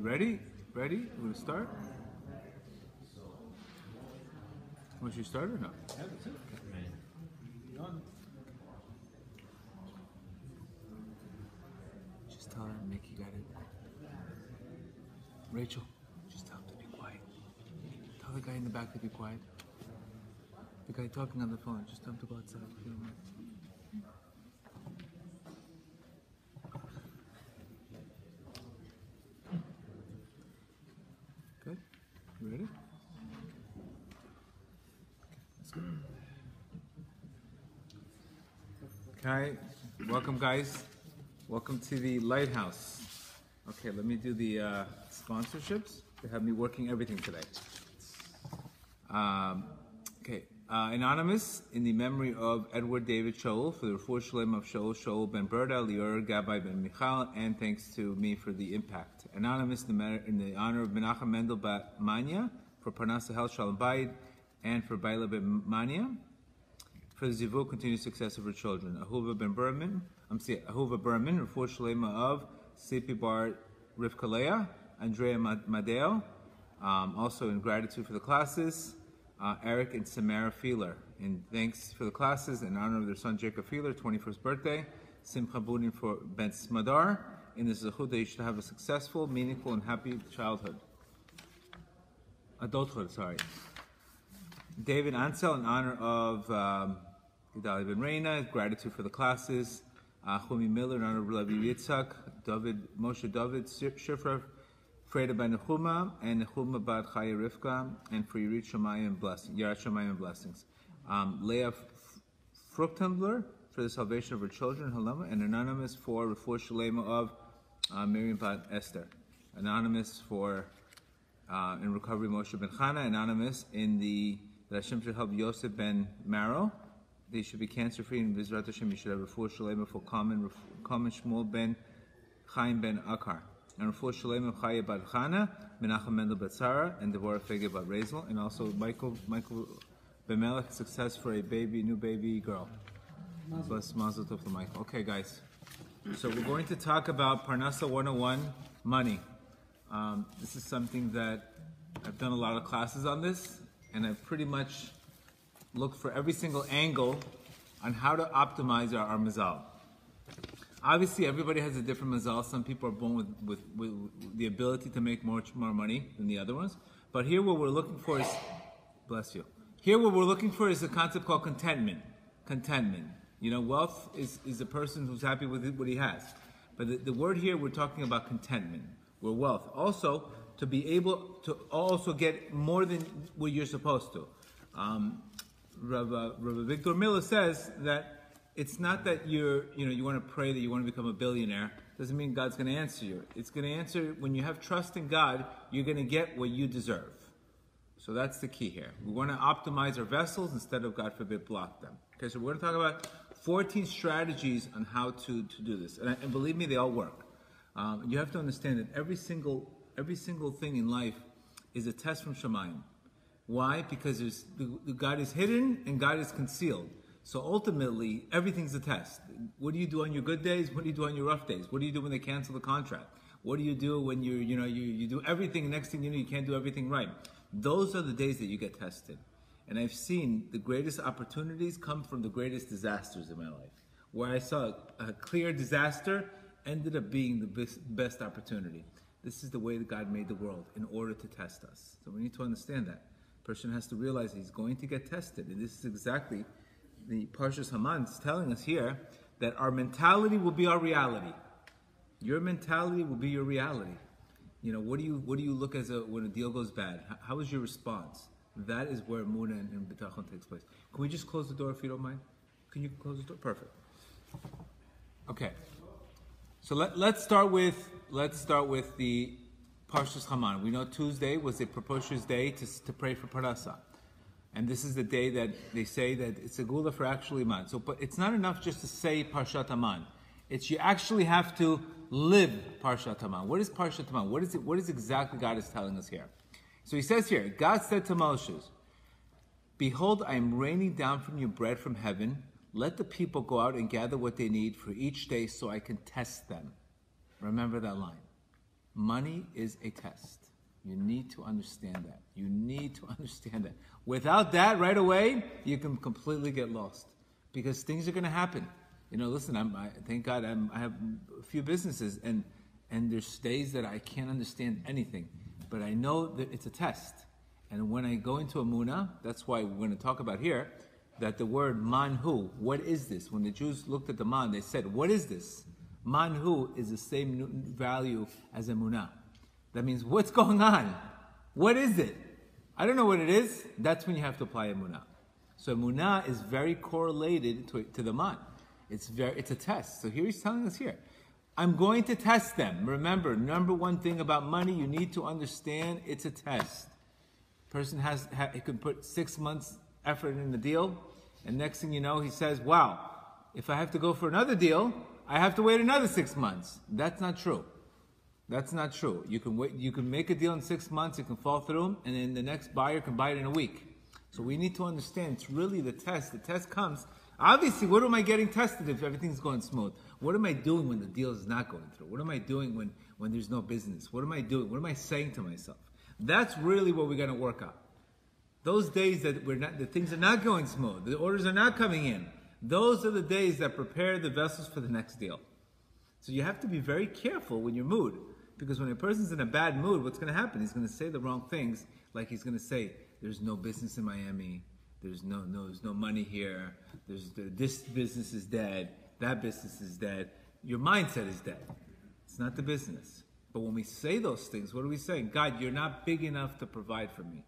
ready? Ready? We're gonna start? Want you to start or no? Yeah, that's it. Okay. Just tell her, Nick, you got it. Rachel, just tell him to be quiet. Tell the guy in the back to be quiet. The guy talking on the phone, just tell him to go outside if you don't mind. Good? You ready? Let's go. Okay, welcome guys. Welcome to the Lighthouse. Okay, let me do the sponsorships. They have me working everything today. Anonymous, in the memory of Edward David Shaul, for the Refuah Shalem of Shaul Ben Berda, Lior Gabbai Ben Michal, and thanks to me for the impact. Anonymous, in the honor of Menachem Mendel Bat Manya, for Parnasa Hel Shalom Bayit, and for Baila Ben Manya, for the Zivu, continued success of her children. Ahuva Berman, Refuah Shalema of Sipi Bar Rivka Leah, Andrea Madeo, also in gratitude for the classes, Eric and Samara Feeler. In thanks for the classes, in honor of their son Jacob Feeler, 21st birthday, Simcha Budin for Ben Smadar, in the Zechut that you should have a successful, meaningful, and happy adulthood. David Ansel, in honor of Gedalia Ben Reina, gratitude for the classes, Chumi Miller, in honor of Rabbi Yitzhak, Moshe David Shifra, Freda Ben Nechuma, and Nechuma Bat Chaya Rivka, and for Yarat Shamayim and blessings. Leah Fruchtenbler, for the salvation of her children, Halama, and Anonymous for Refuah Shalema of Miriam Bat Esther. Anonymous for in recovery Moshe Ben Chana. Anonymous in the that Hashem should help Yosef Ben Maro. They should be cancer free, and Vizrat Hashem you should have Refuah Shalema for Common Shmuel Ben Chaim Ben Akar. And Refuah Shalema of Chaya Bat Chana, Menachem Mendel Bat Sarah, and Devorah Fege Bat Rezel, and also Michael Ben Melech, success for a new baby girl. Bless Mazel Tov to Michael. Okay, guys. So we're going to talk about Parnasa 101, money. This is something that I've done a lot of classes on this, and I've pretty much looked for every single angle on how to optimize our mazal. Obviously, everybody has a different mazal. Some people are born with the ability to make much more money than the other ones. But here what we're looking for is, bless you. Here what we're looking for is a concept called contentment. Contentment. You know, wealth is a person who's happy with what he has. But the word here, we're talking about contentment. We're wealth. Also, to be able to also get more than what you're supposed to. Rabbi Victor Miller says that it's not that you want to pray that you want to become a billionaire. Doesn't mean God's going to answer you. It's going to answer when you have trust in God, you're going to get what you deserve. So that's the key here. We want to optimize our vessels instead of, God forbid, block them. Okay, so we're going to talk about 14 strategies on how to do this. And believe me, they all work. You have to understand that every single thing in life is a test from Shemayim. Why? Because God is hidden and God is concealed. So ultimately, everything's a test. What do you do on your good days? What do you do on your rough days? What do you do when they cancel the contract? What do you do when you do everything, and next thing you know, you can't do everything right? Those are the days that you get tested. And I've seen the greatest opportunities come from the greatest disasters in my life. Where I saw a clear disaster ended up being the best opportunity. This is the way that God made the world, in order to test us. So we need to understand that. A person has to realize he's going to get tested. And this is exactly the Parshas Haman is telling us here, that our mentality will be our reality. Your mentality will be your reality. You know, what do you look when a deal goes bad? How is your response? That is where Muna and Bitachon takes place. Can we just close the door if you don't mind? Can you close the door? Perfect. Okay. So let's start with the Parshas Haman. We know Tuesday was a propitious day to pray for Parnasa. And this is the day that they say that it's a gula for actually Haman. So, but it's not enough just to say Parshat Haman. It's you actually have to live Parshat Haman. What is Parshat Haman? What is exactly God is telling us here? So he says here, God said to Moshe, "Behold, I am raining down from you bread from heaven. Let the people go out and gather what they need for each day so I can test them." Remember that line. Money is a test. You need to understand that. You need to understand that. Without that, right away, you can completely get lost because things are going to happen. Listen, thank God I have a few businesses, and there's days that I can't understand anything, but I know that it's a test. And when I go into Emunah, that's why we're going to talk about here, that the word manhu, what is this? When the Jews looked at the man, they said, what is this? Manhu is the same value as Emunah. That means, what's going on? What is it? I don't know what it is. That's when you have to apply Emunah. So Emunah is very correlated to the man. It's a test. So here he's telling us here, I'm going to test them. Remember, number one thing about money, you need to understand it's a test. Person he could put 6 months effort in the deal, and next thing you know, he says, wow, if I have to go for another deal, I have to wait another 6 months. That's not true. That's not true. You can wait. You can make a deal in 6 months, it can fall through, and then the next buyer can buy it in a week. So we need to understand it's really the test. The test comes. Obviously, what am I getting tested if everything's going smooth? What am I doing when the deal is not going through? What am I doing when there's no business? What am I doing? What am I saying to myself? That's really what we're going to work on. Those days that the things are not going smooth, the orders are not coming in, those are the days that prepare the vessels for the next deal. So you have to be very careful when your mood, because when a person's in a bad mood, what's going to happen? He's going to say the wrong things, like he's going to say, there's no business in Miami, there's no money here, this business is dead, that business is dead. Your mindset is dead. It's not the business. But when we say those things, what are we saying? God, you're not big enough to provide for me.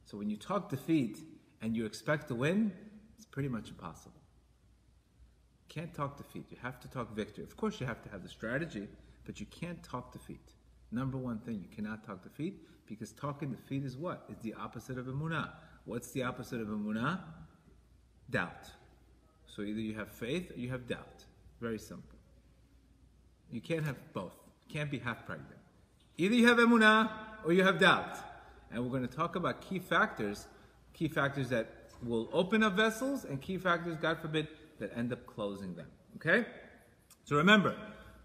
So when you talk defeat and you expect to win, it's pretty much impossible. You can't talk defeat. You have to talk victory. Of course, you have to have the strategy, but you can't talk defeat. Number one thing, you cannot talk defeat, because talking defeat is what? It's the opposite of Emunah. What's the opposite of Emunah? Doubt. So either you have faith or you have doubt. Very simple. You can't have both. You can't be half pregnant. Either you have Emunah or you have doubt. And we're going to talk about key factors that will open up vessels, and key factors, God forbid, that end up closing them. Okay? So remember,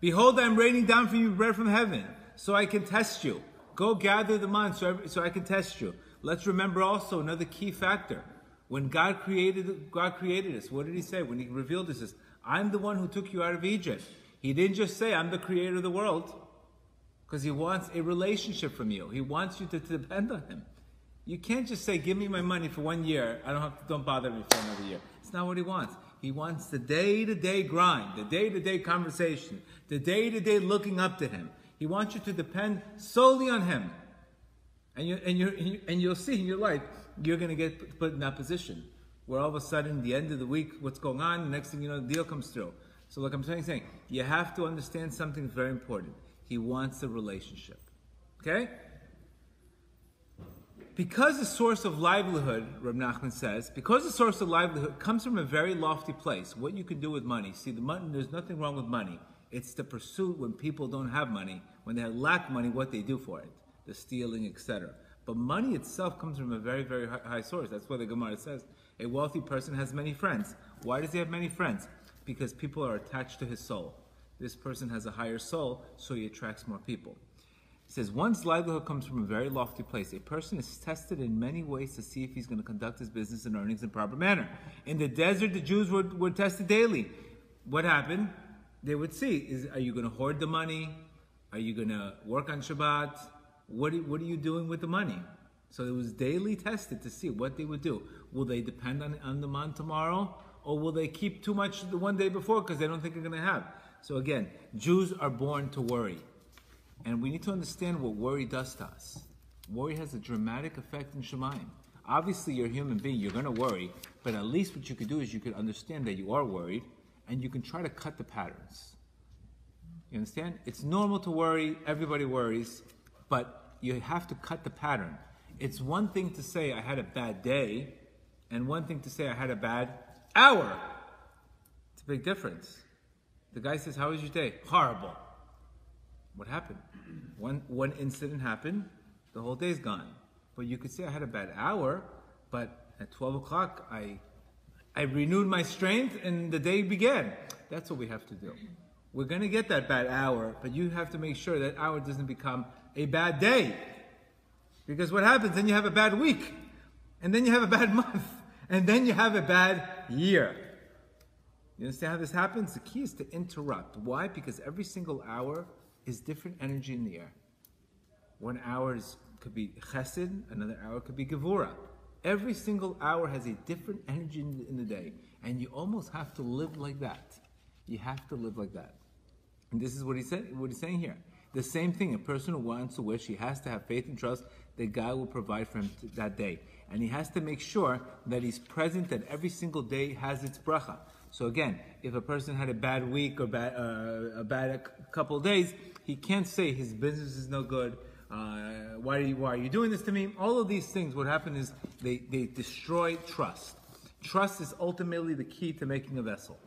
behold, I am raining down for you bread from heaven, so I can test you. Go gather the man so I can test you. Let's remember also another key factor. When God created us, what did he say? When he revealed this, he says, I'm the one who took you out of Egypt. He didn't just say, I'm the creator of the world. Because he wants a relationship from you. He wants you to depend on him. You can't just say, give me my money for 1 year. Don't bother me for another year. It's not what he wants. He wants the day-to-day grind, the day-to-day conversation, the day-to-day looking up to him. He wants you to depend solely on him. And you'll see in your life, you're going to get put in that position where all of a sudden, the end of the week, what's going on, the next thing you know, the deal comes through. So like I'm saying, you have to understand something very important. He wants a relationship. Okay? Because the source of livelihood, Reb Nachman says, because the source of livelihood comes from a very lofty place, what you can do with money. See, there's nothing wrong with money. It's the pursuit when people don't have money, when they lack money, what they do for it, the stealing, etc. But money itself comes from a very, very high source. That's why the Gemara says, a wealthy person has many friends. Why does he have many friends? Because people are attached to his soul. This person has a higher soul, so he attracts more people. It says, one's livelihood comes from a very lofty place. A person is tested in many ways to see if he's going to conduct his business and earnings in proper manner. In the desert, the Jews were tested daily. What happened? They would see, are you going to hoard the money? Are you going to work on Shabbat? What are you doing with the money? So it was daily tested to see what they would do. Will they depend on the man tomorrow? Or will they keep too much the one day before because they don't think they're going to have? So again, Jews are born to worry. And we need to understand what worry does to us. Worry has a dramatic effect in Shemayim. Obviously, you're a human being, you're going to worry, but at least what you could do is you could understand that you are worried, and you can try to cut the patterns. You understand? It's normal to worry, everybody worries, but you have to cut the pattern. It's one thing to say, I had a bad day, and one thing to say, I had a bad hour. It's a big difference. The guy says, how was your day? Horrible. What happened? One incident happened, the whole day's gone. But you could say I had a bad hour, but at 12 o'clock, I renewed my strength and the day began. That's what we have to do. We're going to get that bad hour, but you have to make sure that hour doesn't become a bad day. Because what happens, then you have a bad week, and then you have a bad month, and then you have a bad year. You understand how this happens? The key is to interrupt. Why? Because every single hour is different energy in the air. 1 hour could be chesed, another hour could be gevura. Every single hour has a different energy in the day, and you almost have to live like that. You have to live like that. And this is what he's saying here. The same thing, a person who wants to wish, he has to have faith and trust that God will provide for him that day. And he has to make sure that he's present, that every single day has its bracha. So again, if a person had a bad week or a bad couple of days, he can't say his business is no good. Why are you doing this to me? All of these things, what happen is they destroy trust. Trust is ultimately the key to making a vessel.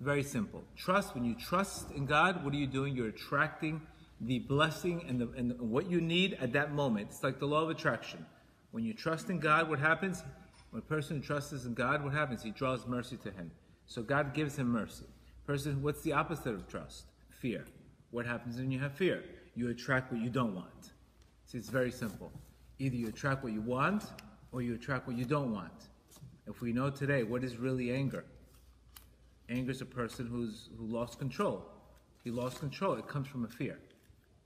Very simple. Trust, when you trust in God, what are you doing? You're attracting the blessing and what you need at that moment. It's like the law of attraction. When you trust in God, what happens? When a person trusts in God, what happens? He draws mercy to him. So God gives him mercy. Person, what's the opposite of trust? Fear. What happens when you have fear? You attract what you don't want. See, it's very simple. Either you attract what you want, or you attract what you don't want. If we know today, what is really anger? Anger is a person who lost control. He lost control. It comes from a fear.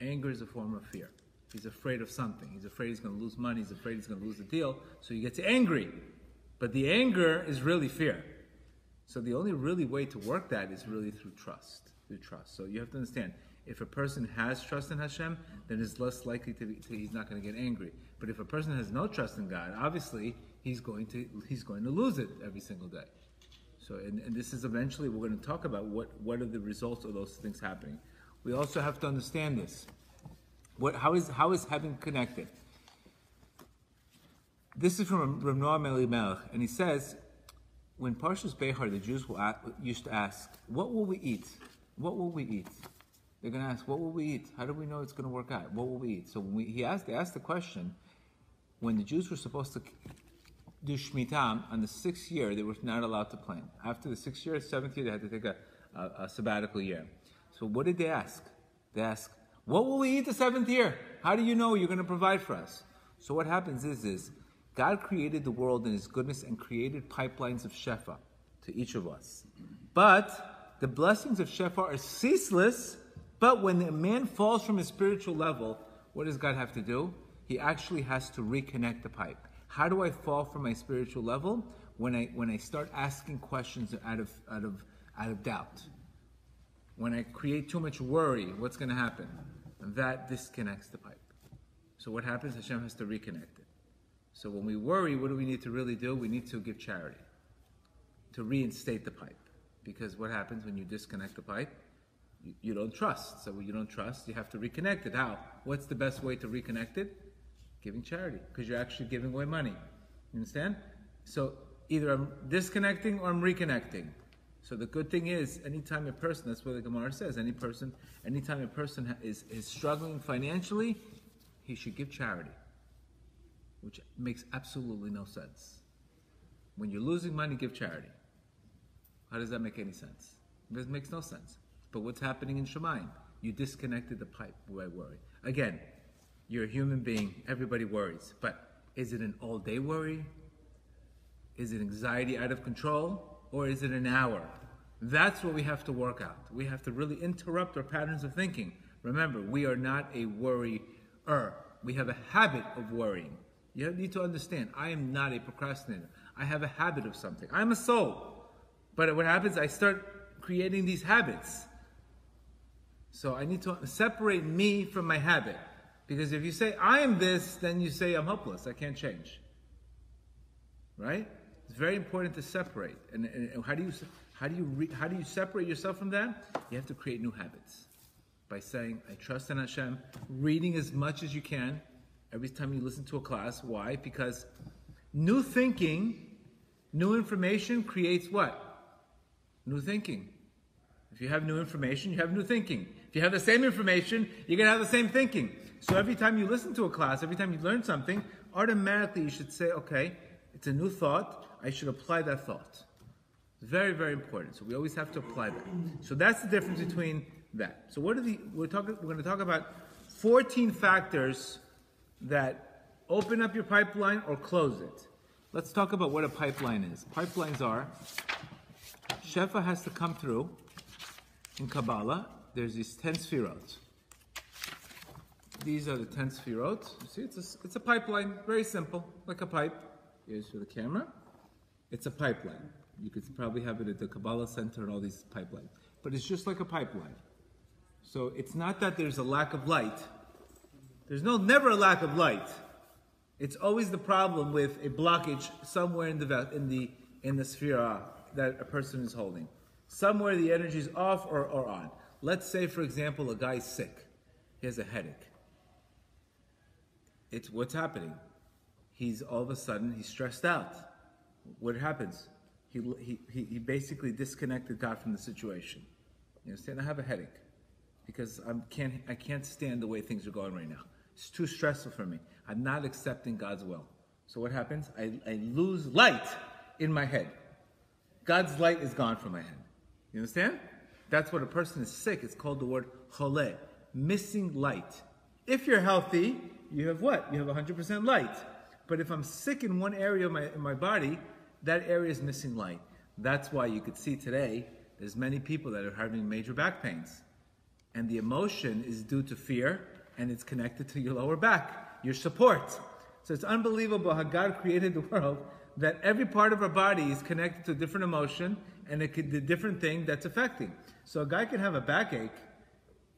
Anger is a form of fear. He's afraid of something. He's afraid he's going to lose money. He's afraid he's going to lose the deal. So he gets angry. But the anger is really fear. So the only really way to work that is really through trust. Through trust. So you have to understand, if a person has trust in Hashem, then it's less likely he's not going to get angry. But if a person has no trust in God, obviously he's going to lose it every single day. So and this is eventually we're going to talk about what are the results of those things happening. We also have to understand this. How is heaven connected? This is from Rav Noam Elimelech, and he says, when Parshas Behar, the Jews used to ask, what will we eat? What will we eat? They're going to ask, what will we eat? How do we know it's going to work out? What will we eat? So when they asked the question, when the Jews were supposed to do Shemitah, on the 6th year, they were not allowed to plant. After the 6th year, 7th year, they had to take a sabbatical year. So what did they ask? They asked, what will we eat the 7th year? How do you know you're going to provide for us? So what happens is God created the world in His goodness and created pipelines of Shefa to each of us. But the blessings of Shefa are ceaseless, but when a man falls from his spiritual level, what does God have to do? He actually has to reconnect the pipe. How do I fall from my spiritual level? When I start asking questions out of doubt. When I create too much worry, what's going to happen? That disconnects the pipe. So what happens? Hashem has to reconnect it. So when we worry, what do we need to really do? We need to give charity to reinstate the pipe. Because what happens when you disconnect the pipe? You don't trust. So when you don't trust, you have to reconnect it. How? What's the best way to reconnect it? Giving charity. Because you're actually giving away money. You understand? So either I'm disconnecting or I'm reconnecting. So the good thing is, anytime a person, that's what the Gemara says, anytime a person is struggling financially, he should give charity. Which makes absolutely no sense. When you're losing money, give charity. How does that make any sense? It makes no sense. But what's happening in Shemayim? You disconnected the pipe by worry. Again, you're a human being, everybody worries. But is it an all-day worry? Is it anxiety out of control? Or is it an hour? That's what we have to work out. We have to really interrupt our patterns of thinking. Remember, we are not a worrier. We have a habit of worrying. You need to understand, I am not a procrastinator. I have a habit of something. I'm a soul. But what happens, I start creating these habits. So I need to separate me from my habit. Because if you say, I am this, then you say, I'm hopeless. I can't change. Right? It's very important to separate. And how do you separate yourself from that? You have to create new habits. By saying, I trust in Hashem, reading as much as you can, every time you listen to a class. Why? Because new thinking, new information creates what? New thinking. If you have new information, you have new thinking. If you have the same information, you're going to have the same thinking. So every time you listen to a class, every time you learn something, automatically you should say, okay, it's a new thought, I should apply that thought. It's very, very important. So we always have to apply that. So that's the difference between that. So we're going to talk about 14 factors that open up your pipeline or close it. Let's talk about what a pipeline is. Pipelines are, Shefa has to come through. In Kabbalah, there's these 10 sfirot. These are the 10 sfirot. You see, it's a pipeline, very simple, like a pipe. Here's for the camera. It's a pipeline. You could probably have it at the Kabbalah Center and all these pipelines. But it's just like a pipeline. So it's not that there's a lack of light. There's never a lack of light. It's always the problem with a blockage somewhere in the sphera that a person is holding. Somewhere the energy is off or on. Let's say, for example, a guy's sick. He has a headache. What's happening? He's all of a sudden, he's stressed out. What happens? He basically disconnected God from the situation. You understand? I have a headache because I can't stand the way things are going right now. It's too stressful for me. I'm not accepting God's will. So what happens? I lose light in my head. God's light is gone from my head. You understand? That's what a person is sick. It's called the word chole, missing light. If you're healthy, you have what? You have 100% light. But if I'm sick in one area of my body, that area is missing light. That's why you could see today, there's many people that are having major back pains. And the emotion is due to fear, and it's connected to your lower back, your support. So it's unbelievable how God created the world, that every part of our body is connected to a different emotion, and the different thing that's affecting. So a guy can have a backache,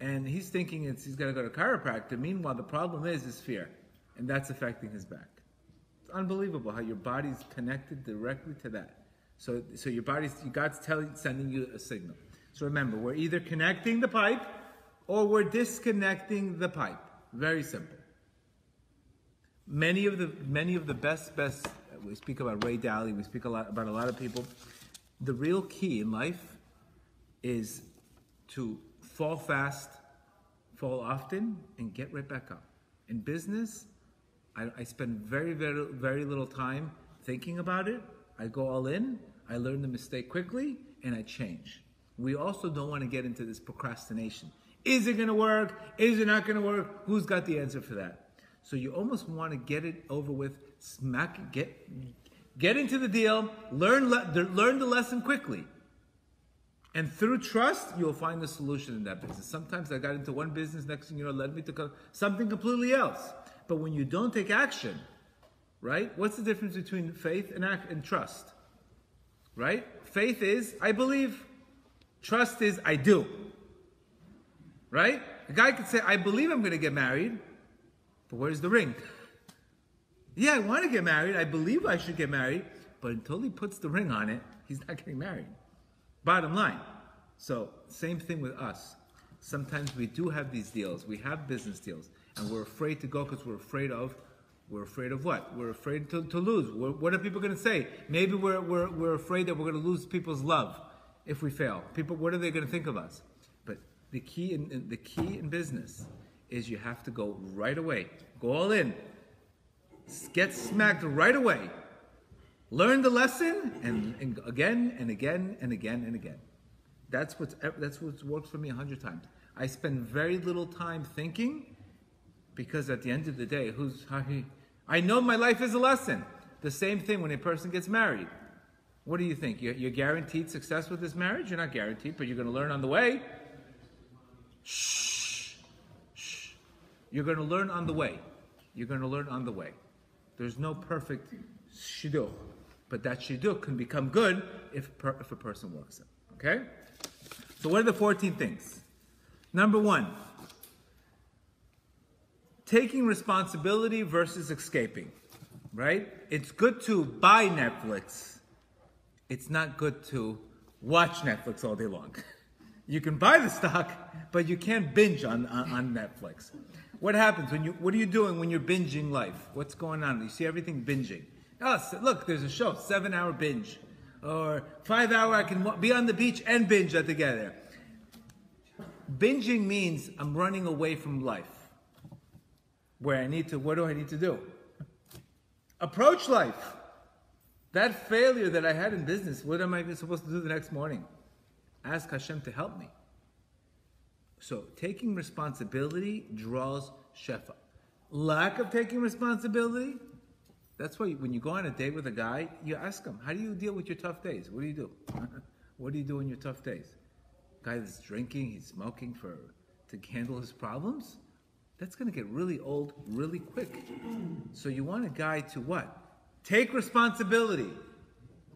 and he's thinking he's got to go to chiropractor. Meanwhile, the problem is fear, and that's affecting his back. It's unbelievable how your body's connected directly to that. So your God's sending you a signal. So remember, we're either connecting the pipe or we're disconnecting the pipe. Very simple. Many of the best. We speak about Ray Dalio. We speak about a lot of people. The real key in life is to fall fast, fall often, and get right back up. In business, I spend very, very, very little time thinking about it. I go all in, I learn the mistake quickly, and I change. We also don't want to get into this procrastination. Is it going to work? Is it not going to work? Who's got the answer for that? So you almost want to get it over with, get into the deal, learn the lesson quickly. And through trust, you'll find the solution in that business. Sometimes I got into one business, next thing you know, led me to something completely else. But when you don't take action, right? What's the difference between faith and trust? Right? Faith is, I believe. Trust is, I do. Right? A guy could say, I believe I'm going to get married, but where's the ring? Yeah, I want to get married. I believe I should get married, but until he puts the ring on it, he's not getting married. Bottom line. So, same thing with us. Sometimes we do have these deals. We have business deals, and we're afraid to go because we're afraid of what? We're afraid to lose. What are people going to say? Maybe we're afraid that we're going to lose people's love if we fail. People, what are they going to think of us? But the key in business is you have to go right away. Go all in. Get smacked right away. Learn the lesson, and again and again and again and again. That's what's worked for me 100 times. I spend very little time thinking, because at the end of the day, I know my life is a lesson. The same thing when a person gets married. What do you think? You're guaranteed success with this marriage? You're not guaranteed, but you're going to learn on the way. Shh. You're going to learn on the way. You're going to learn on the way. There's no perfect shidduch, but that shidduch can become good if a person works it. Okay? So what are the 14 things? Number 1, taking responsibility versus escaping. Right? It's good to buy Netflix. It's not good to watch Netflix all day long. You can buy the stock, but you can't binge on Netflix. What happens what are you doing when you're binging life? What's going on? You see everything binging. Oh, look, there's a show, 7-hour binge. Or 5-hour, I can be on the beach and binge that together. Binging means I'm running away from life. What do I need to do? Approach life. That failure that I had in business, what am I supposed to do the next morning? Ask Hashem to help me. So taking responsibility draws shefa. Lack of taking responsibility, that's why when you go on a date with a guy, you ask him, how do you deal with your tough days? What do you do? What do you do in your tough days? Guy that's drinking, he's smoking to handle his problems? That's going to get really old really quick. So you want a guy to what? Take responsibility.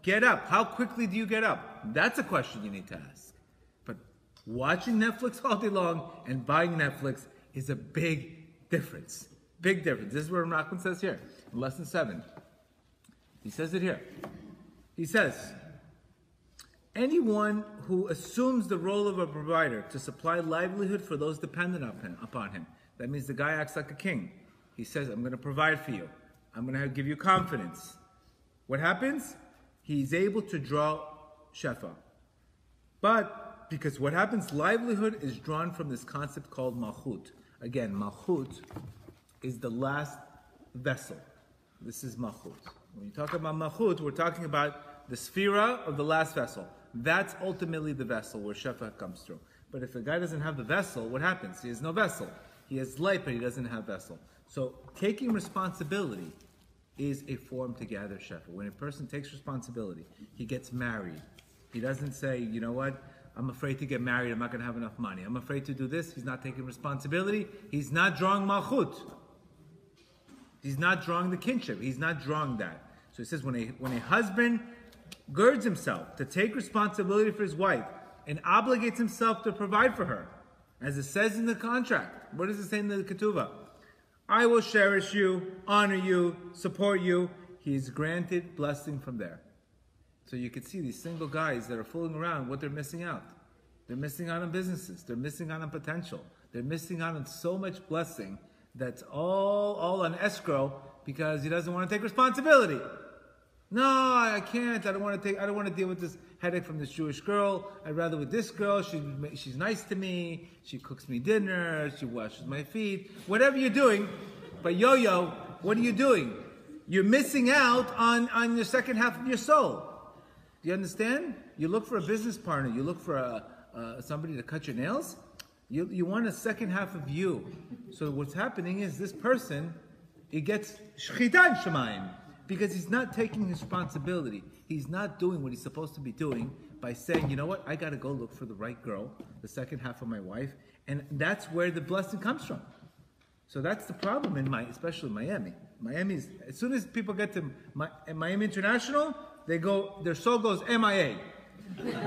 Get up. How quickly do you get up? That's a question you need to ask. But watching Netflix all day long and buying Netflix is a big difference. Big difference. This is what Nachman says here in lesson 7. He says it here. He says, anyone who assumes the role of a provider to supply livelihood for those dependent upon him, that means the guy acts like a king. He says, I'm going to provide for you. I'm going to give you confidence. What happens? He's able to draw shefa. But, because what happens, livelihood is drawn from this concept called malchut. Again, malchut is the last vessel. This is malchut. When you talk about malchut, we're talking about the sphera of the last vessel. That's ultimately the vessel where shefa comes through. But if a guy doesn't have the vessel, what happens? He has no vessel. He has light, but he doesn't have vessel. So taking responsibility is a form to gather shefa. When a person takes responsibility, he gets married. He doesn't say, you know what, I'm afraid to get married, I'm not going to have enough money. I'm afraid to do this. He's not taking responsibility. He's not drawing malchut. He's not drawing the kinship. He's not drawing that. So he says when a husband girds himself to take responsibility for his wife and obligates himself to provide for her, as it says in the contract. What does it say in the ketuvah? I will cherish you, honor you, support you. He is granted blessing from there. So you can see these single guys that are fooling around, what they're missing out. They're missing out on businesses. They're missing out on potential. They're missing out on so much blessing that's all on escrow because he doesn't want to take responsibility. No, I can't. I don't want to deal with this headache from this Jewish girl. I'd rather with this girl. She's nice to me. She cooks me dinner. She washes my feet. Whatever you're doing, but yo-yo, what are you doing? You're missing out on the second half of your soul. Do you understand? You look for a business partner. You look for somebody to cut your nails. You want a second half of you. So what's happening is this person, he gets shchitan shemayim. Because he's not taking his responsibility. He's not doing what he's supposed to be doing by saying, you know what, I got to go look for the right girl, the second half of my wife. And that's where the blessing comes from. So that's the problem especially in Miami. Miami's, as soon as people get to Miami International, their soul goes MIA.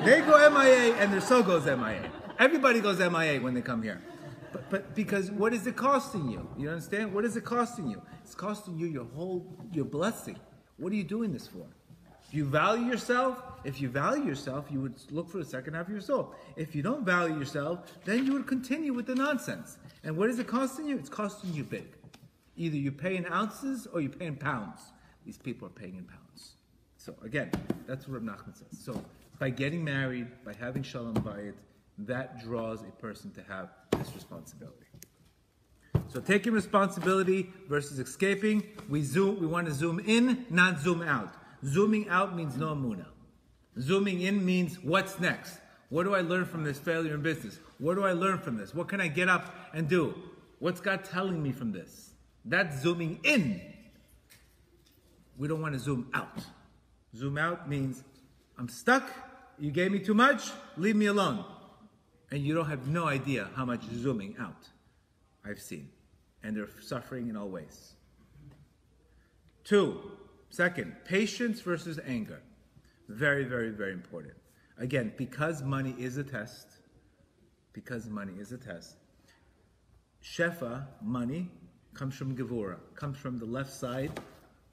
They go MIA and their soul goes MIA. Everybody goes MIA when they come here. But because what is it costing you? You understand? What is it costing you? It's costing you your blessing. What are you doing this for? If you value yourself, you would look for the second half of your soul. If you don't value yourself, then you would continue with the nonsense. And what is it costing you? It's costing you big. Either you pay in ounces or you pay in pounds. These people are paying in pounds. So again, that's what Reb Nachman says. So by getting married, by having shalom bayit, that draws a person to have this responsibility. So taking responsibility versus escaping, we want to zoom in, not zoom out. Zooming out means no emunah. Zooming in means what's next? What do I learn from this failure in business? What do I learn from this? What can I get up and do? What's God telling me from this? That's zooming in. We don't want to zoom out. Zoom out means I'm stuck, you gave me too much, leave me alone. And you don't have no idea how much zooming out I've seen. And they're suffering in all ways. Second, patience versus anger. Very, very, very important. Again, because money is a test, shefa, money, comes from Gevura, comes from the left side,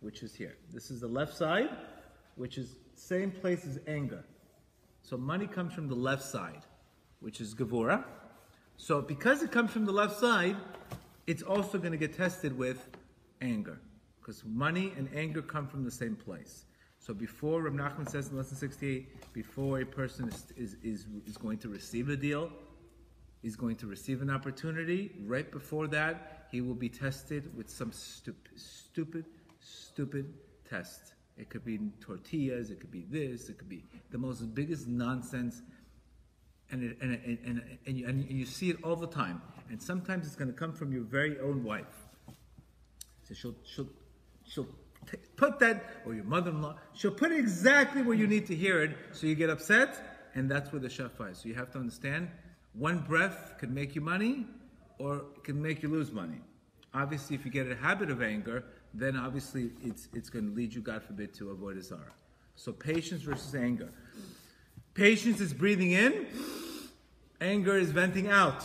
which is here. This is the left side, which is same place as anger. So money comes from the left side, which is Gevura. So because it comes from the left side, it's also going to get tested with anger. Because money and anger come from the same place. So before, Reb Nachman says in lesson 68, before a person is going to receive a deal, is going to receive an opportunity, right before that, he will be tested with some stupid test It could be tortillas, it could be this, it could be the most biggest nonsense. And you see it all the time. And sometimes it's going to come from your very own wife. So she'll put that, or your mother-in-law, she'll put it exactly where you need to hear it, so you get upset, and that's where the shafar is. So you have to understand, one breath can make you money, or it can make you lose money. Obviously, if you get a habit of anger, then obviously it's going to lead you, God forbid, to avoid a zara. So patience versus anger. Patience is breathing in, anger is venting out.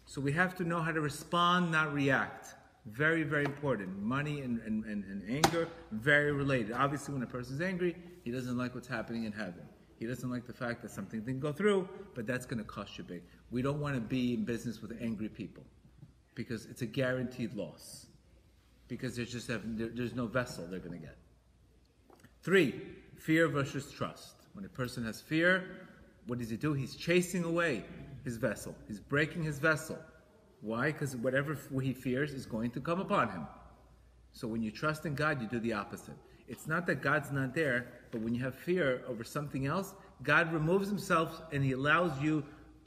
So we have to know how to respond, not react. Very, very important. Money and anger, very related. Obviously, when a person's angry, he doesn't like what's happening in heaven. He doesn't like the fact that something didn't go through, but that's going to cost you big. We don't want to be in business with angry people because it's a guaranteed loss. Because there's no vessel they're going to get. 3, fear versus trust. When a person has fear, what does he do? He's chasing away his vessel. He's breaking his vessel. Why? Because whatever he fears is going to come upon him. So when you trust in God, you do the opposite. It's not that God's not there, but when you have fear over something else, God removes himself and he allows you,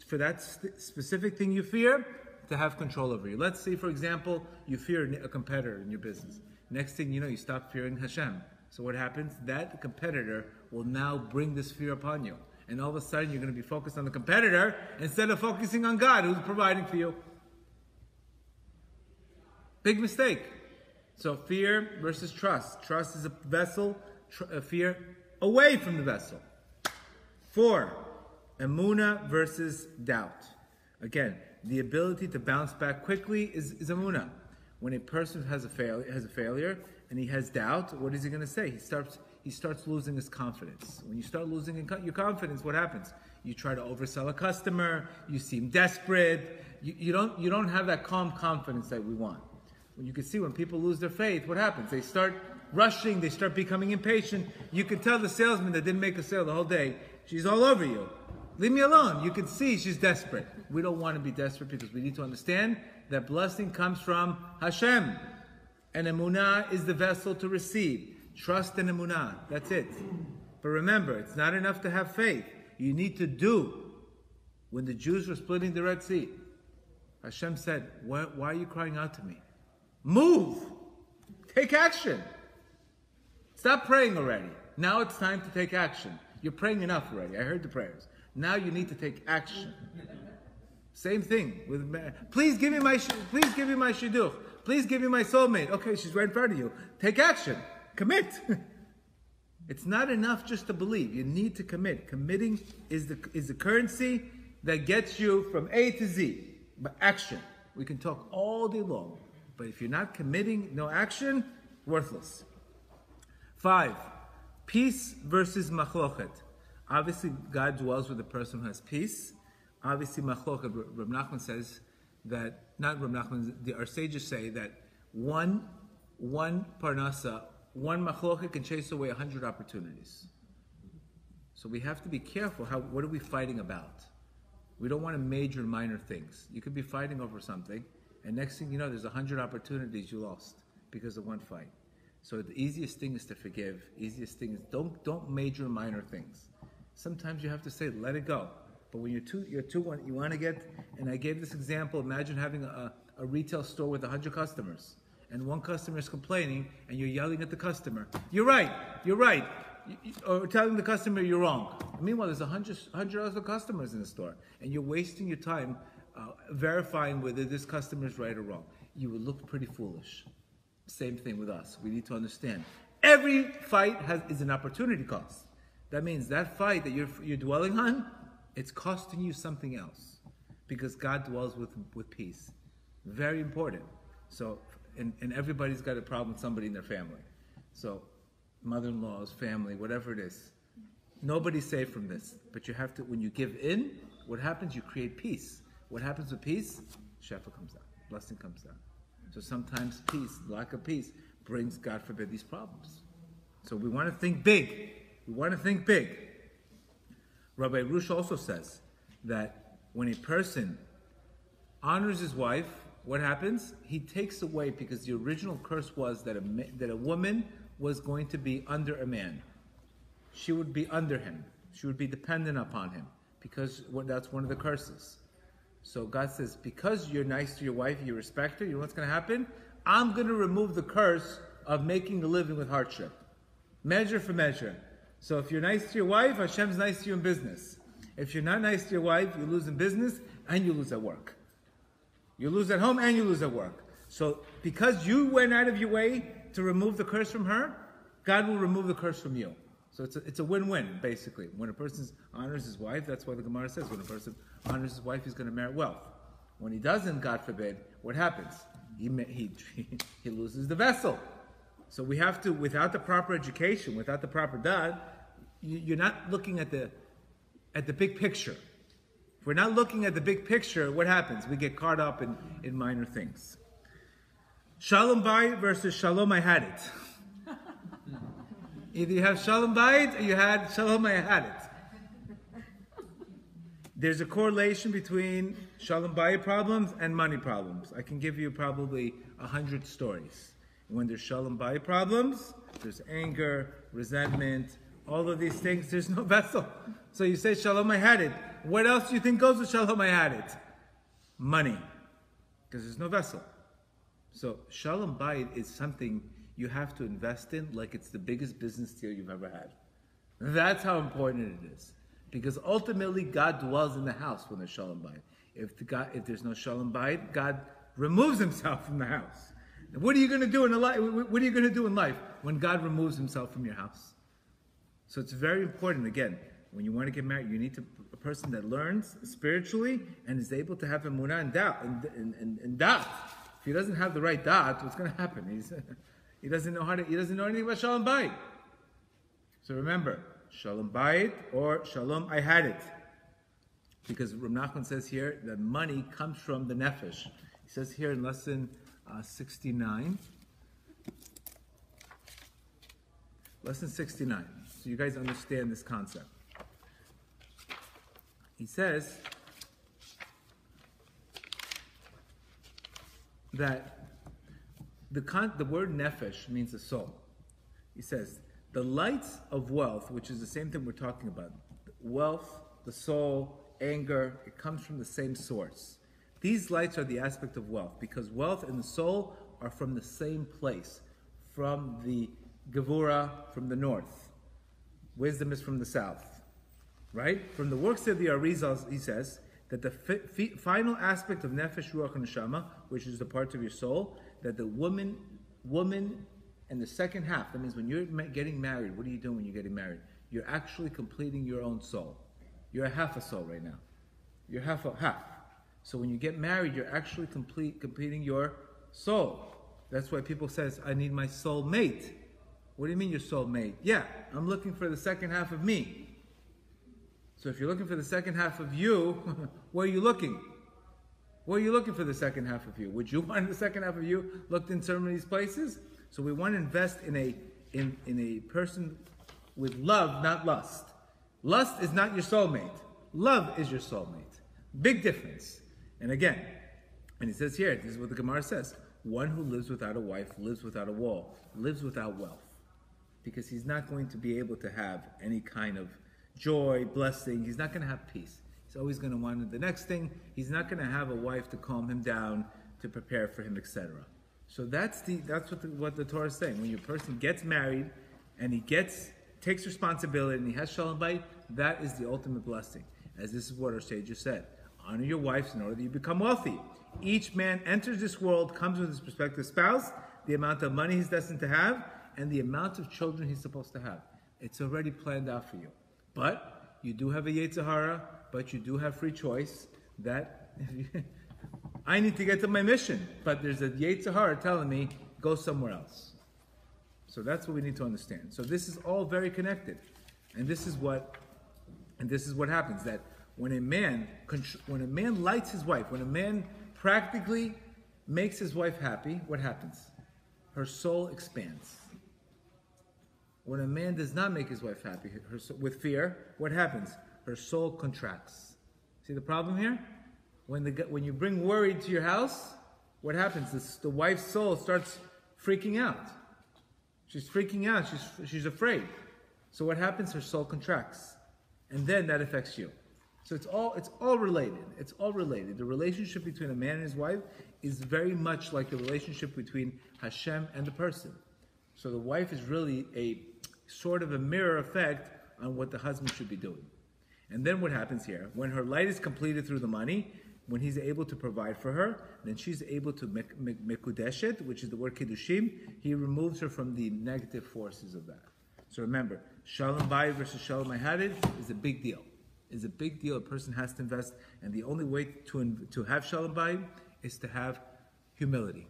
for that specific thing you fear, to have control over you. Let's say, for example, you fear a competitor in your business. Next thing you know, you stop fearing Hashem. So what happens? That competitor will now bring this fear upon you. And all of a sudden, you're going to be focused on the competitor instead of focusing on God, who's providing for you. Big mistake. So fear versus trust. Trust is a vessel, fear away from the vessel. 4, emunah versus doubt. Again, the ability to bounce back quickly is emunah. When a person has a failure and he has doubt, what is he going to say? He starts losing his confidence. When you start losing your confidence, what happens? You try to oversell a customer. You seem desperate. You don't have that calm confidence that we want. When you can see when people lose their faith, what happens? They start rushing. They start becoming impatient. You can tell the salesman that didn't make a sale the whole day, she's all over you. Leave me alone. You can see she's desperate. We don't want to be desperate because we need to understand that blessing comes from Hashem. And emunah is the vessel to receive. Trust and emunah. That's it. But remember, it's not enough to have faith. You need to do. When the Jews were splitting the Red Sea, Hashem said, why are you crying out to me? Move. Take action. Stop praying already. Now it's time to take action. You're praying enough already. I heard the prayers. Now you need to take action. Same thing with, please give me my shidduch. Please give me my soulmate. Okay, she's right in front of you. Take action. Commit. It's not enough just to believe. You need to commit. Committing is the currency that gets you from A to Z. But action. We can talk all day long. But if you're not committing, no action, worthless. 5, peace versus machlochet. Obviously, God dwells with a person who has peace. Obviously, machlochet, Reb Nachman says that, not Reb Nachman, our sages say that one parnasa, one machlochet can chase away 100 opportunities. So we have to be careful. What are we fighting about? We don't want to major minor things. You could be fighting over something, and next thing you know, there's 100 opportunities you lost because of one fight. So the easiest thing is to forgive. Easiest thing is don't major minor things. Sometimes you have to say, let it go. But when you want to get, and I gave this example, imagine having a retail store with 100 customers, and one customer is complaining, and you're yelling at the customer, you're right, or telling the customer you're wrong. Meanwhile, there's 100 other customers in the store, and you're wasting your time verifying whether this customer is right or wrong. You would look pretty foolish. Same thing with us. We need to understand. Every fight is an opportunity cost. That means that fight that you're dwelling on, it's costing you something else. Because God dwells with peace. Very important. So, and everybody's got a problem with somebody in their family. So, mother-in-laws, family, whatever it is. Nobody's safe from this. But you have to, when you give in, what happens? You create peace. What happens with peace? Shefa comes out. Blessing comes out. So sometimes peace, lack of peace, brings, God forbid, these problems. So we want to think big. We want to think big. Rabbi Rush also says that when a person honors his wife, what happens? He takes away, because the original curse was that a woman was going to be under a man. She would be under him. She would be dependent upon him, because that's one of the curses. So God says, because you're nice to your wife, you respect her, you know what's going to happen? I'm going to remove the curse of making a living with hardship. Measure for measure. So if you're nice to your wife, Hashem's nice to you in business. If you're not nice to your wife, you lose in business and you lose at work. You lose at home and you lose at work. So because you went out of your way to remove the curse from her, God will remove the curse from you. So it's a win-win, basically. When a person honors his wife, that's why the Gemara says, when a person honors his wife, he's going to merit wealth. When he doesn't, God forbid, what happens? He loses the vessel. So we have to, without the proper education, without the proper dad, you're not looking at the big picture. If we're not looking at the big picture, what happens? We get caught up in minor things. Shalom Bayit versus Shalom I Had It. Either you have Shalom Bayit or you had Shalom I Had It. There's a correlation between Shalom Bayit problems and money problems. I can give you probably 100 stories. When there's Shalom Bayit problems, there's anger, resentment, all of these things, there's no vessel. So you say Shalom I Had It. What else do you think goes with Shalom I Had It? Money. Because there's no vessel. So Shalom Bayit is something you have to invest in like it's the biggest business deal you've ever had. That's how important it is. Because ultimately God dwells in the house when there's Shalom Bayit. If there's no Shalom Bayit, God removes himself from the house. What are you going to do in life? What are you going to do in life when God removes himself from your house? So it's very important. Again, when you want to get married, you need a person that learns spiritually and is able to have emunah and doubt and da'at. If he doesn't have the right da'at, what's going to happen? He doesn't know anything about Shalom Bayit. So remember, Shalom Bayit or Shalom I Had It, because Rav Nachman says here that money comes from the nefesh. He says here in lesson 69. Lesson 69. So you guys understand this concept. He says that the word nefesh means the soul. He says the lights of wealth, which is the same thing we're talking about, wealth, the soul, anger, it comes from the same source. These lights are the aspect of wealth, because wealth and the soul are from the same place, from the Gevura, from the north. Wisdom is from the south, right? From the works of the Arizal, he says, that the final aspect of Nefesh, Ruach, and Neshama, which is the part of your soul, that the woman and the second half, that means when you're getting married, what are you doing when you're getting married? You're actually completing your own soul. You're a half a soul right now. You're half. So when you get married, you're actually completing your soul. That's why people says, I need my soul mate. What do you mean your soul mate? Yeah, I'm looking for the second half of me. So if you're looking for the second half of you, where are you looking? Where are you looking for the second half of you? Would you want the second half of you looked in some of these places? So we want to invest in a person with love, not lust. Lust is not your soulmate. Love is your soulmate. Big difference. And again, and he says here, this is what the Gemara says, one who lives without a wife lives without a wall, lives without wealth. Because he's not going to be able to have any kind of joy, blessing. He's not going to have peace. He's always going to want the next thing. He's not going to have a wife to calm him down, to prepare for him, etc. So that's what the Torah is saying. When your person gets married and he takes responsibility and he has Shalom Bayit, that is the ultimate blessing. As this is what our sages said. Honor your wives in order that you become wealthy. Each man enters this world, comes with his prospective spouse, the amount of money he's destined to have, and the amount of children he's supposed to have. It's already planned out for you. But you do have a Yetzer Hara, but you do have free choice that I need to get to my mission, but there's a Yetzer Hara telling me, go somewhere else. So that's what we need to understand. So this is all very connected. And this is what happens, that when a man lights his wife, when a man practically makes his wife happy, what happens? Her soul expands. When a man does not make his wife happy with fear, what happens? Her soul contracts. See the problem here? When you bring worry to your house, what happens? The wife's soul starts freaking out. She's freaking out. She's afraid. So what happens? Her soul contracts, and then that affects you. So it's all related. It's all related. The relationship between a man and his wife is very much like the relationship between Hashem and the person. So the wife is really a sort of a mirror effect on what the husband should be doing. And then what happens here? When her light is completed through the money, when he's able to provide for her, then she's able to mekudeshet, which is the word kiddushim. He removes her from the negative forces of that. So remember, shalom bayit versus shalom hayadid is a big deal. Is a big deal. A person has to invest, and the only way to have shalom bayit is to have humility.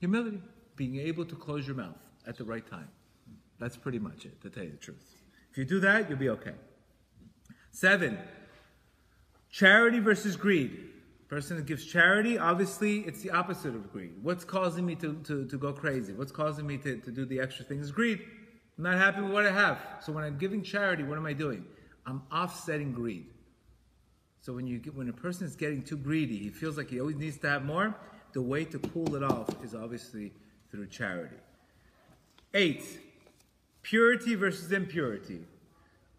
Humility, being able to close your mouth at the right time. That's pretty much it, to tell you the truth. If you do that, you'll be okay. 7, charity versus greed. Person that gives charity, obviously, it's the opposite of greed. What's causing me to go crazy? What's causing me to do the extra things? Greed. I'm not happy with what I have. So when I'm giving charity, what am I doing? I'm offsetting greed. So when a person is getting too greedy, he feels like he always needs to have more. The way to cool it off is obviously through charity. 8, purity versus impurity.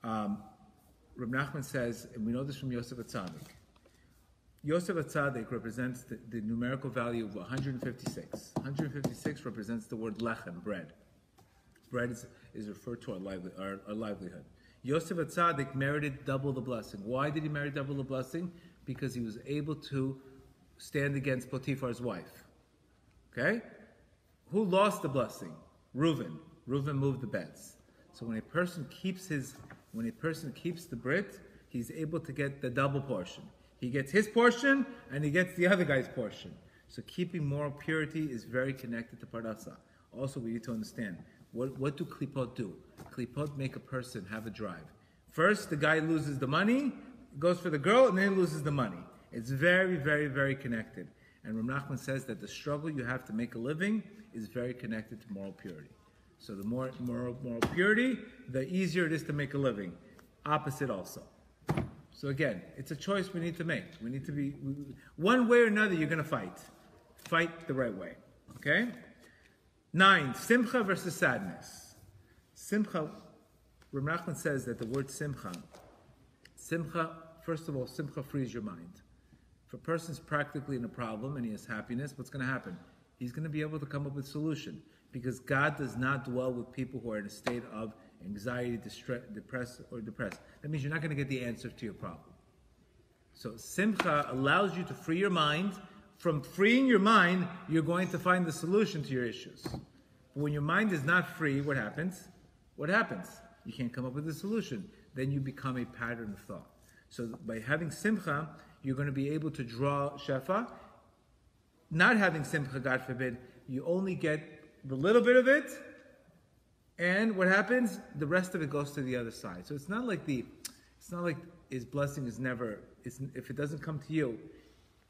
Reb Nachman says, and we know this from Yosef Atzadik. Yosef Atzadik represents the numerical value of 156. 156 represents the word lechem, bread. Bread is referred to our livelihood. Yosef Atzadik merited double the blessing. Why did he merit double the blessing? Because he was able to stand against Potiphar's wife. Okay? Who lost the blessing? Reuven. Reuven moved the beds. So when a person keeps the Brit, he's able to get the double portion. He gets his portion, and he gets the other guy's portion. So keeping moral purity is very connected to Parnasa. Also, we need to understand, what do klipot do? Klipot make a person have a drive. First, the guy loses the money, goes for the girl, and then he loses the money. It's very, very, very connected. And Rav Nachman says that the struggle you have to make a living is very connected to moral purity. So the more moral purity, the easier it is to make a living. Opposite also. So again, it's a choice we need to make. We need to be, one way or another, you're going to fight. Fight the right way. Okay? 9, simcha versus sadness. Simcha, Rav Nachman says that the word simcha, first of all, simcha frees your mind. If a person's practically in a problem and he has happiness, what's going to happen? He's going to be able to come up with a solution. Because God does not dwell with people who are in a state of anxiety, depressed. That means you're not going to get the answer to your problem. So simcha allows you to free your mind. From freeing your mind, you're going to find the solution to your issues. But when your mind is not free, what happens? You can't come up with a solution. Then you become a pattern of thought. So by having simcha, you're going to be able to draw shefa. Not having simcha, God forbid, you only get the little bit of it, and what happens? The rest of it goes to the other side. So it's not like his blessing is never. If it doesn't come to you,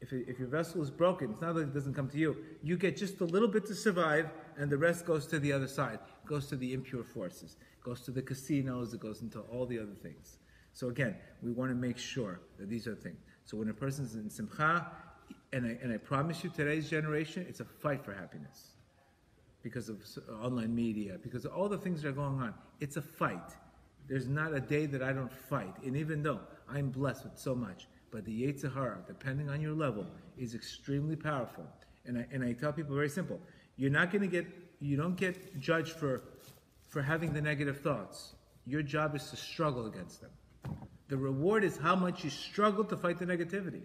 if your vessel is broken, it's not like it doesn't come to you. You get just a little bit to survive, and the rest goes to the other side. It goes to the impure forces. It goes to the casinos. It goes into all the other things. So again, we want to make sure that these are things. So when a person's in simcha, and I promise you, today's generation, it's a fight for happiness. Because of online media, because of all the things that are going on. It's a fight. There's not a day that I don't fight. And even though I'm blessed with so much, but the Yetzer Hara, depending on your level, is extremely powerful. And I tell people very simple. You don't get judged for having the negative thoughts. Your job is to struggle against them. The reward is how much you struggle to fight the negativity.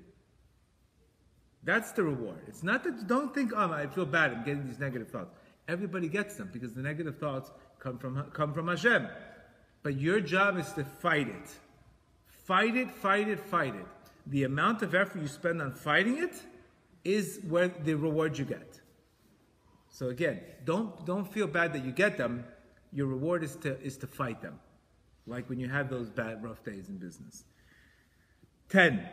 That's the reward. It's not that, don't think, I feel bad, I'm getting these negative thoughts. Everybody gets them because the negative thoughts come from Hashem. But your job is to fight it. Fight it, fight it, fight it. The amount of effort you spend on fighting it is where the reward you get. So again, don't feel bad that you get them. Your reward is to fight them. Like when you have those bad, rough days in business. 10.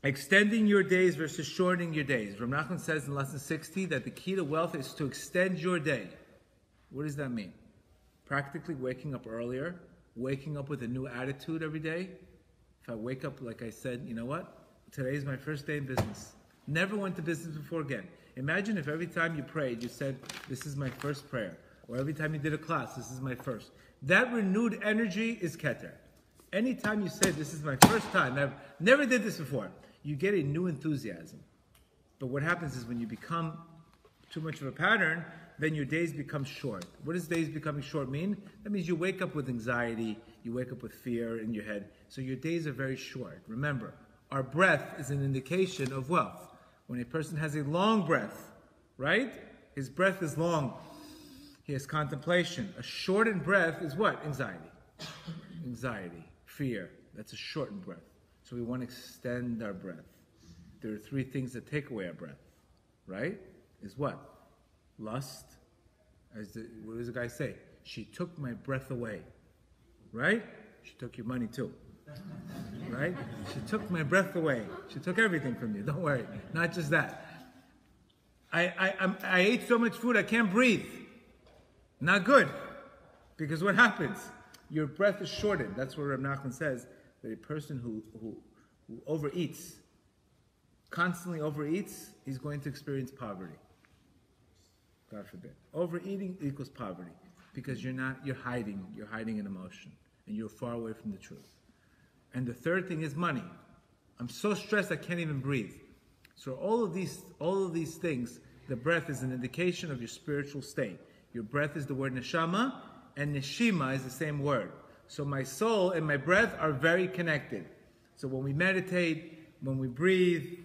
Extending your days versus shortening your days. Rav Nachman says in lesson 60 that the key to wealth is to extend your day. What does that mean? Practically waking up earlier, waking up with a new attitude every day. If I wake up, like I said, you know what? Today is my first day in business. Never went to business before again. Imagine if every time you prayed, you said, this is my first prayer. or every time you did a class, this is my first. That renewed energy is Keter. Anytime you say, this is my first time, I've never did this before, you get a new enthusiasm. But what happens is when you become too much of a pattern, then your days become short. What does days becoming short mean? That means you wake up with anxiety, you wake up with fear in your head, so your days are very short. Remember, our breath is an indication of wealth. When a person has a long breath, right? His breath is long. He has contemplation. A shortened breath is what? Anxiety. Anxiety, fear. That's a shortened breath. So we want to extend our breath. There are 3 things that take away our breath, right? Is what? Lust. What does the guy say? She took my breath away, right? She took your money too, right? She took my breath away. She took everything from you. Don't worry. Not just that. I ate so much food I can't breathe. Not good. Because what happens? Your breath is shortened. That's what Reb Nachman says, that a person who overeats, constantly overeats, he's going to experience poverty. God forbid. Overeating equals poverty. Because you're hiding an emotion. And you're far away from the truth. And the third thing is money. I'm so stressed I can't even breathe. So all of these things, the breath is an indication of your spiritual state. Your breath is the word neshama, and neshima is the same word. So my soul and my breath are very connected. So when we meditate, when we breathe,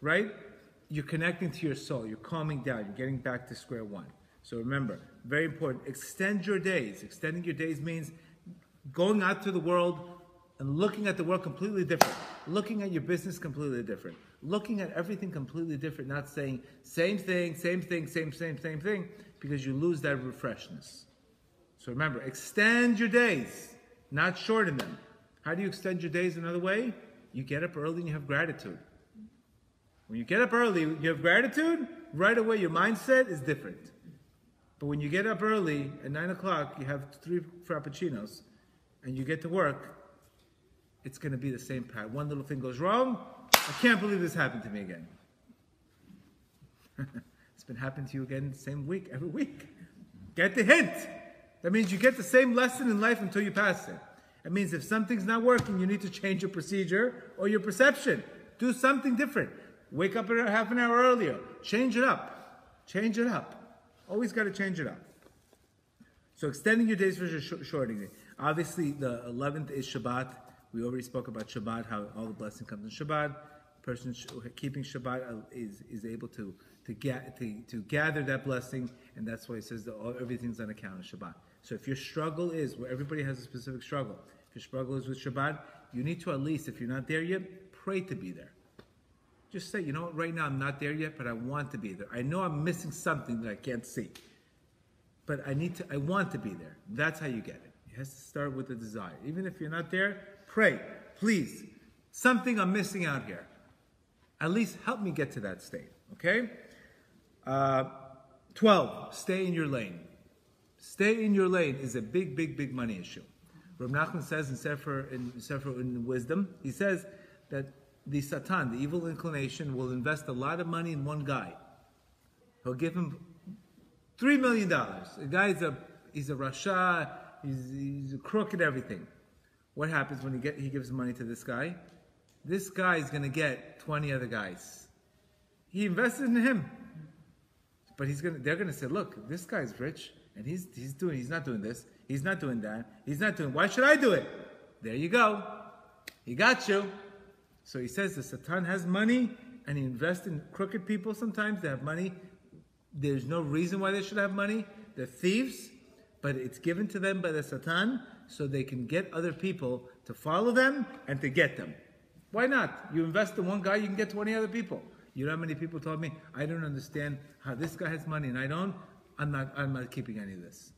right? You're connecting to your soul. You're calming down. You're getting back to square one. So remember, very important, extend your days. Extending your days means going out to the world and looking at the world completely different. Looking at your business completely different. Looking at everything completely different, not saying same thing, because you lose that refreshness. So remember, extend your days, not shorten them. How do you extend your days another way? You get up early and you have gratitude. When you get up early, you have gratitude, right away your mindset is different. But when you get up early at 9 o'clock, you have 3 frappuccinos, and you get to work, it's going to be the same pattern. One little thing goes wrong, I can't believe this happened to me again. It's been happening to you again the same week, every week. Get the hint. That means you get the same lesson in life until you pass it. It means if something's not working, you need to change your procedure or your perception. Do something different. Wake up half an hour earlier. Change it up. Change it up. Always got to change it up. So extending your days versus shortening it. Obviously, the 11th is Shabbat. We already spoke about Shabbat, how all the blessing comes in Shabbat. Person keeping Shabbat is able to gather that blessing, and that's why it says that everything's on account of Shabbat. So if your struggle is, where everybody has a specific struggle, if your struggle is with Shabbat, you need to at least, if you're not there yet, pray to be there. Just say, you know what, right now I'm not there yet, but I want to be there. I know I'm missing something that I can't see, but I want to be there. That's how you get it. It has to start with a desire. Even if you're not there, pray, please. Something I'm missing out here. At least help me get to that state, okay? 12, stay in your lane. Stay in your lane is a big, big, big money issue. Reb Nachman says in Sefer in Wisdom, he says that the Satan, the evil inclination, will invest a lot of money in one guy. He'll give him $3 million. The guy he's a rasha, he's a crook and everything. What happens when he gives money to this guy? This guy is going to get 20 other guys. He invested in him. But they're going to say, look, this guy's rich, and he's not doing this, he's not doing that, why should I do it? There you go. He got you. So he says the Satan has money, and he invests in crooked people sometimes. They have money. There's no reason why they should have money. They're thieves, but it's given to them by the Satan so they can get other people to follow them and to get them. Why not? You invest in one guy, you can get 20 other people. You know how many people told me, I don't understand how this guy has money and I don't? I'm not keeping any of this.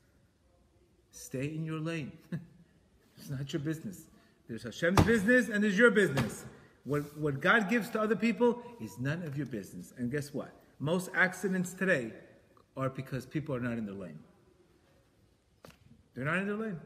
Stay in your lane. It's not your business. There's Hashem's business and there's your business. What God gives to other people is none of your business. And guess what? Most accidents today are because people are not in their lane. They're not in their lane.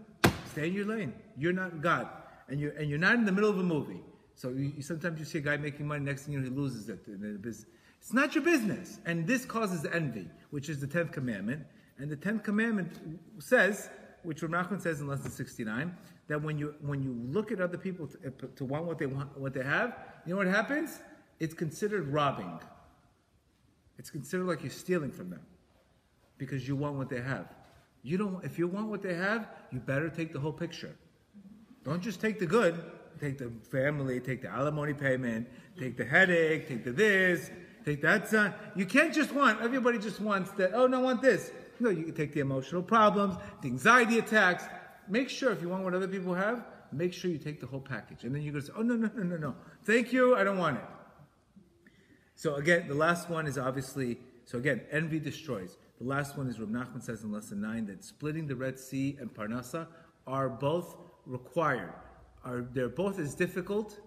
Stay in your lane. You're not God. And you're not in the middle of a movie. So sometimes you see a guy making money, next thing you know, he loses it in the business. It's not your business. And this causes envy, which is the 10th commandment. And the 10th commandment says, which Rav Nachman says in lesson 69, that when you look at other people to want what they have, you know what happens? It's considered robbing. It's considered like you're stealing from them because you want what they have. You don't. If you want what they have, you better take the whole picture. Don't just take the good. Take the family, take the alimony payment, take the headache, take the this, take that son. You can't just want. Everybody just wants that. Oh no, I want this. No, you can take the emotional problems, the anxiety attacks. Make sure if you want what other people have, make sure you take the whole package. And then you're going to say, oh no. Thank you, I don't want it. So again, the last one is obviously, so again, envy destroys. The last one is Rav Nachman says in lesson 9 that splitting the Red Sea and Parnasa are both required. They're both as difficult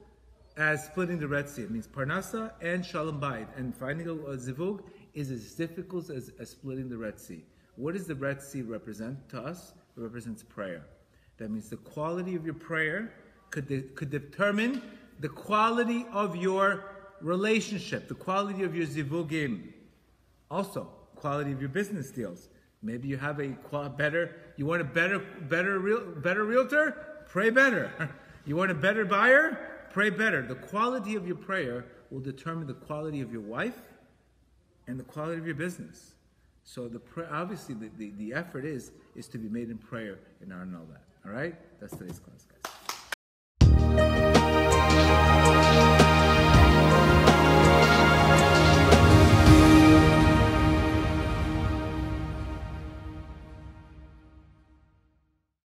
as splitting the Red Sea. It means Parnasa and Shalom Bayit. And finding a zivug is as difficult as splitting the Red Sea. What does the Red Sea represent to us? It represents prayer. That means the quality of your prayer could determine the quality of your relationship, the quality of your zivugim. Also, quality of your business deals. Maybe you have you want a better realtor? Pray better. You want a better buyer? Pray better. The quality of your prayer will determine the quality of your wife and the quality of your business. So obviously the effort is to be made in prayer and not all that. All right? That's today's class, guys.